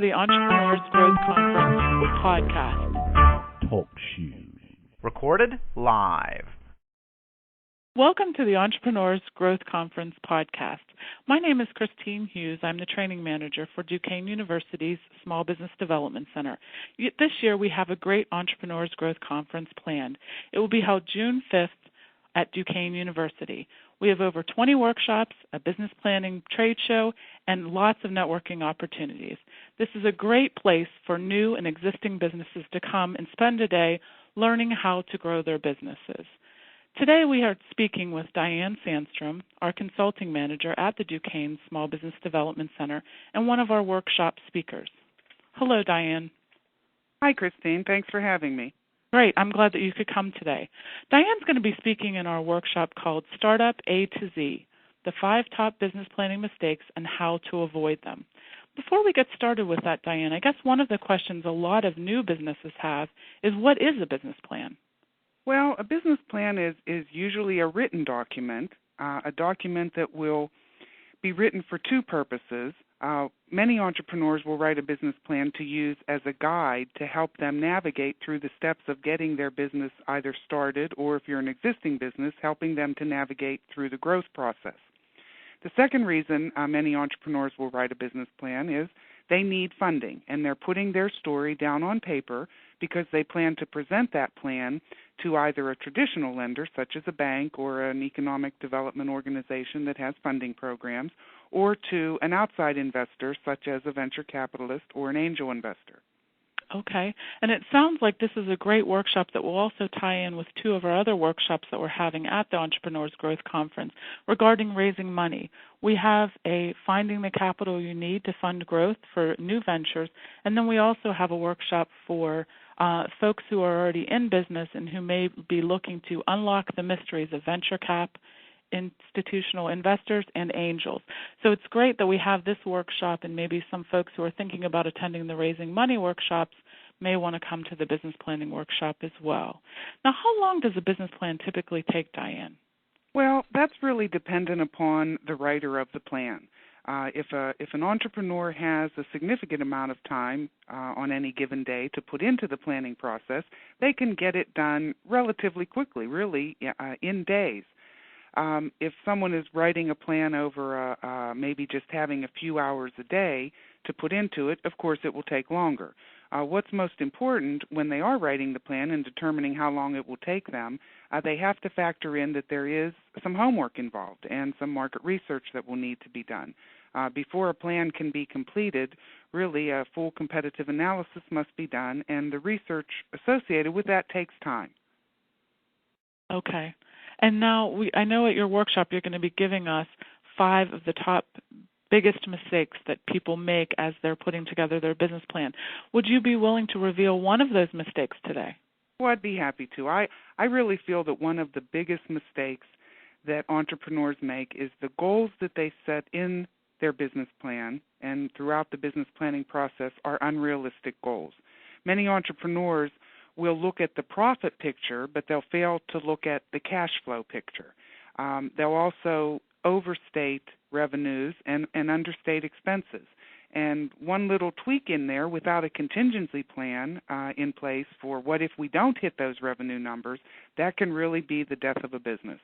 The Entrepreneurs Growth Conference podcast. Talk shoes. Recorded live. Welcome to the Entrepreneurs Growth Conference podcast. My name is Christine Hughes. I'm the training manager for Duquesne University's Small Business Development Center. This year we have a great Entrepreneurs Growth Conference planned. It will be held June 5th at Duquesne University. We have over 20 workshops, a business planning trade show, and lots of networking opportunities. This is a great place for new and existing businesses to come and spend a day learning how to grow their businesses. Today we are speaking with Diane Sandstrom, our consulting manager at the Duquesne Small Business Development Center, and one of our workshop speakers. Hello, Diane. Hi, Christine. Thanks for having me. Great. I'm glad that you could come today. Diane's going to be speaking in our workshop called Startup A to Z, the 5 top business planning mistakes and how to avoid them. Before we get started with that, Diane, I guess one of the questions a lot of new businesses have is, what is a business plan? Well, a business plan is usually a written document, a document that will be written for 2 purposes. Many entrepreneurs will write a business plan to use as a guide to help them navigate through the steps of getting their business either started, or if you're an existing business, helping them to navigate through the growth process. The second reason many entrepreneurs will write a business plan is they need funding, and they're putting their story down on paper because they plan to present that plan to either a traditional lender, such as a bank or an economic development organization that has funding programs, or to an outside investor, such as a venture capitalist or an angel investor. Okay. And it sounds like this is a great workshop that will also tie in with 2 of our other workshops that we're having at the Entrepreneurs Growth Conference regarding raising money. We have a Finding the Capital You Need to Fund Growth for New Ventures, and then we also have a workshop for folks who are already in business and who may be looking to unlock the mysteries of venture cap, institutional investors, and angels. So it's great that we have this workshop, and maybe some folks who are thinking about attending the Raising Money workshops may want to come to the business planning workshop as well. Now, how long does a business plan typically take, Diane? Well, that's really dependent upon the writer of the plan. If an entrepreneur has a significant amount of time on any given day to put into the planning process, they can get it done relatively quickly, really in days. If someone is writing a plan over maybe just having a few hours a day to put into it, of course it will take longer. What's most important when they are writing the plan and determining how long it will take them, they have to factor in that there is some homework involved and some market research that will need to be done. Before a plan can be completed, really a full competitive analysis must be done, and the research associated with that takes time. Okay. And now I know at your workshop you're going to be giving us 5 of the top biggest mistakes that people make as they're putting together their business plan. Would you be willing to reveal one of those mistakes today? Well, I'd be happy to. I really feel that one of the biggest mistakes that entrepreneurs make is the goals that they set in their business plan and throughout the business planning process are unrealistic goals. Many entrepreneurs will look at the profit picture, but they'll fail to look at the cash flow picture. They'll also overstate revenues and understate expenses. And one little tweak in there without a contingency plan in place for what if we don't hit those revenue numbers, that can really be the death of a business.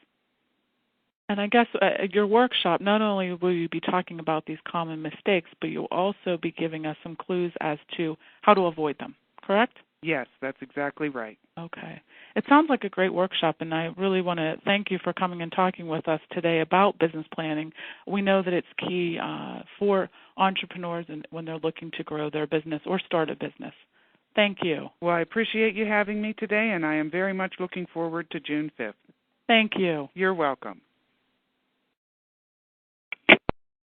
And I guess at your workshop, not only will you be talking about these common mistakes, but you'll also be giving us some clues as to how to avoid them, correct? Yes, that's exactly right. Okay. It sounds like a great workshop, and I really want to thank you for coming and talking with us today about business planning. We know that it's key for entrepreneurs and when they're looking to grow their business or start a business. Thank you. Well, I appreciate you having me today, and I am very much looking forward to June 5th. Thank you. You're welcome.